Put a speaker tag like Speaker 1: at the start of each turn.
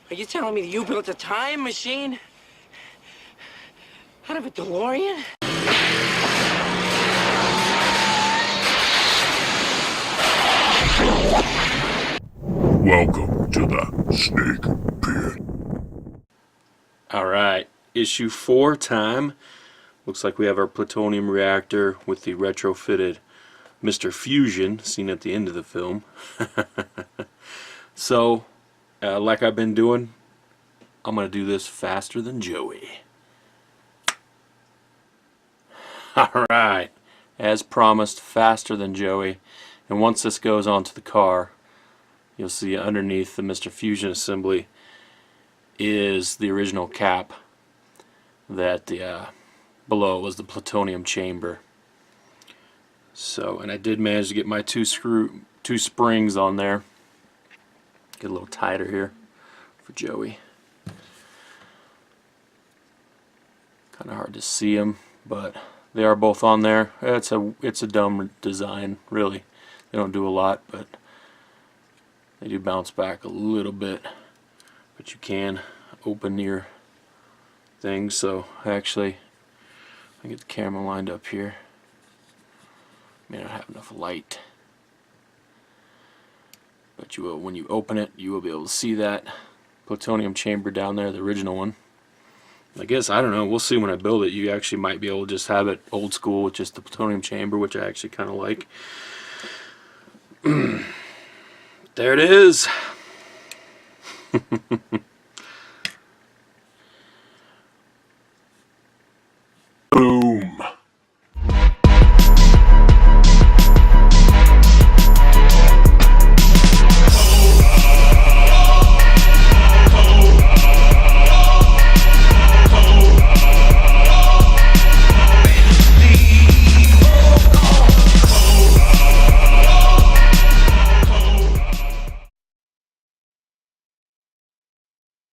Speaker 1: Are you telling me that you built a time machine out of a DeLorean?
Speaker 2: Welcome to the Snake Pit.
Speaker 3: Alright, issue 4 time. Looks like we have our plutonium reactor with the retrofitted Mr. Fusion seen at the end of the film. So, like I've been doing, I'm going to do this faster than Joey. Alright, as promised, faster than Joey. And once this goes onto the car, you'll see underneath the Mr. Fusion assembly is the original cap that below was the plutonium chamber. So, and I did manage to get my two springs on there. Get a little tighter here for Joey. Kind of hard to see them, but they are both on there. It's a dumb design, really. They don't do a lot, but they do bounce back a little bit. But you can open your thing. So actually, I get the camera lined up here. May not have enough light, but you will, when you open it, you will be able to see that plutonium chamber down there, the original one. I guess, I don't know, we'll see when I build it. You actually might be able to just have it old school with just the plutonium chamber, which I actually kind of like. There it is.